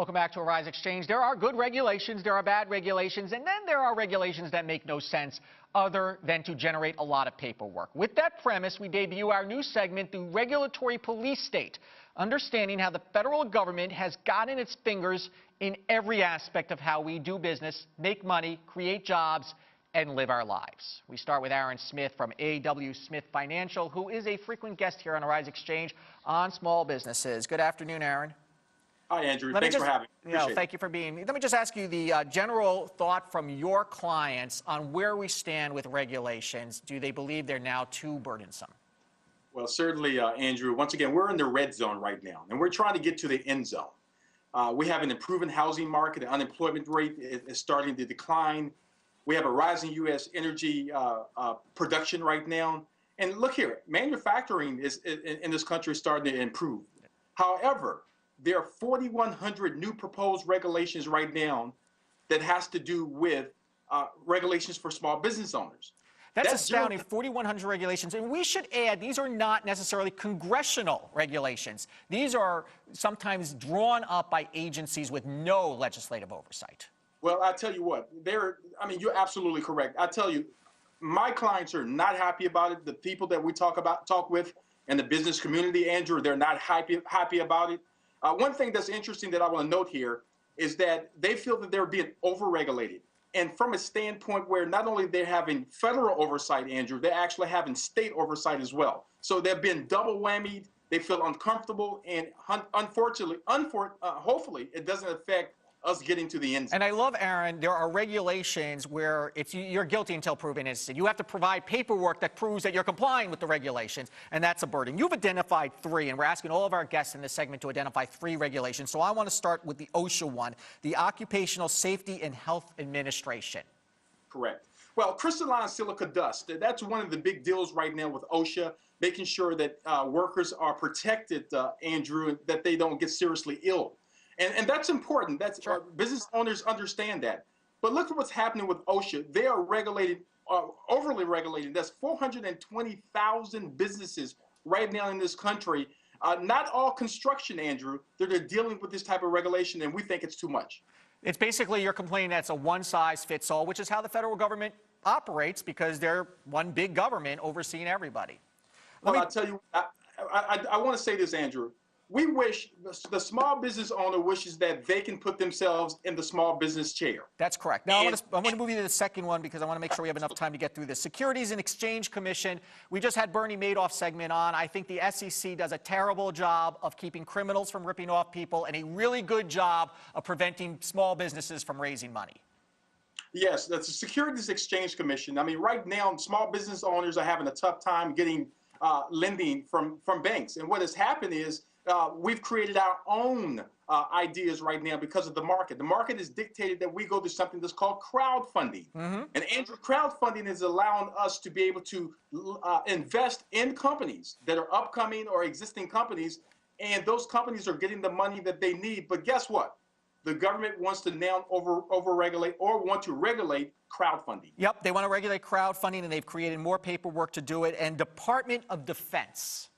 Welcome back to Arise Xchange. There are good regulations, there are bad regulations, and then there are regulations that make no sense other than to generate a lot of paperwork. With that premise, we debut our new segment, the Regulatory Police State, understanding how the federal government has gotten its fingers in every aspect of how we do business, make money, create jobs, and live our lives. We start with Aaron Smith from A.W. Smith Financial, who is a frequent guest here on Arise Xchange on small businesses. Good afternoon, Aaron. Hi, Andrew. Thanks for having me. Thank you for being here. Let me just ask you the general thought from your clients on where we stand with regulations. Do they believe they're now too burdensome? Well, certainly, Andrew. Once again, we're in the red zone right now, and we're trying to get to the end zone. We have an improving housing market. The unemployment rate is starting to decline. We have a rising U.S. energy production right now. And look here, manufacturing in this country is starting to improve. However, there are 4,100 new proposed regulations right now that has to do with regulations for small business owners. That's astounding, 4,100 regulations. And we should add, these are not necessarily congressional regulations. These are sometimes drawn up by agencies with no legislative oversight. Well, I tell you what, you're absolutely correct. I tell you, my clients are not happy about it. The people that we talk with in the business community, Andrew, they're not happy about it. One thing that's interesting that I want to note here is that they feel that they're being overregulated. And from a standpoint where not only they're having federal oversight, Andrew, they're actually having state oversight as well. So they've been double whammied. They feel uncomfortable. And unfortunately, hopefully, it doesn't affect us getting to the end zone. And I love, Aaron, there are regulations where you're guilty until proven innocent. You have to provide paperwork that proves that you're complying with the regulations, and that's a burden. You've identified three, and we're asking all of our guests in this segment to identify three regulations. So I want to start with the OSHA one, the Occupational Safety and Health Administration. Correct. Well, crystalline silica dust, that's one of the big deals right now with OSHA, making sure that workers are protected, Andrew, that they don't get seriously ill. And that's important. That's sure. Business owners understand that. But look at what's happening with OSHA. They are regulated, overly regulated. That's 420,000 businesses right now in this country. Not all construction, Andrew, that are dealing with this type of regulation, and we think it's too much. It's basically you're complaining that's a one-size-fits-all, which is how the federal government operates because they're one big government overseeing everybody. Well, I'll tell you, I want to say this, Andrew. We wish, the small business owner wishes that they can put themselves in the small business chair. That's correct. Now, I want to move you to the second one because I want to make sure we have enough time to get through this. Securities and Exchange Commission. We just had Bernie Madoff segment on. I think the SEC does a terrible job of keeping criminals from ripping off people and a really good job of preventing small businesses from raising money. Yes, that's the Securities Exchange Commission. I mean, right now, small business owners are having a tough time getting lending from banks. And what has happened is we've created our own ideas right now because of the market. The market has dictated that we go to something that's called crowdfunding. And Andrew, crowdfunding is allowing us to be able to invest in companies that are upcoming or existing companies, and those companies are getting the money that they need. But guess what? The government wants to now overregulate or want to regulate crowdfunding. Yep, they want to regulate crowdfunding, and they've created more paperwork to do it. And Department of Defense.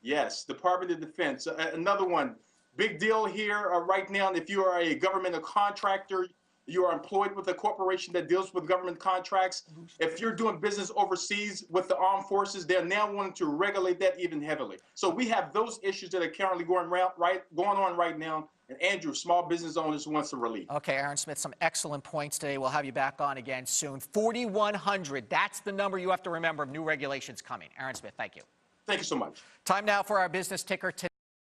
Yes, Department of Defense. Another one, big deal here right now. If you are a government contractor, you are employed with a corporation that deals with government contracts. If you're doing business overseas with the armed forces, they're now wanting to regulate that even heavily. So we have those issues that are currently going on right now. And Andrew, small business owners want some relief. Okay, Aaron Smith, some excellent points today. We'll have you back on again soon. 4,100, that's the number you have to remember of new regulations coming. Aaron Smith, thank you. Thank you so much. Time now for our business ticker today.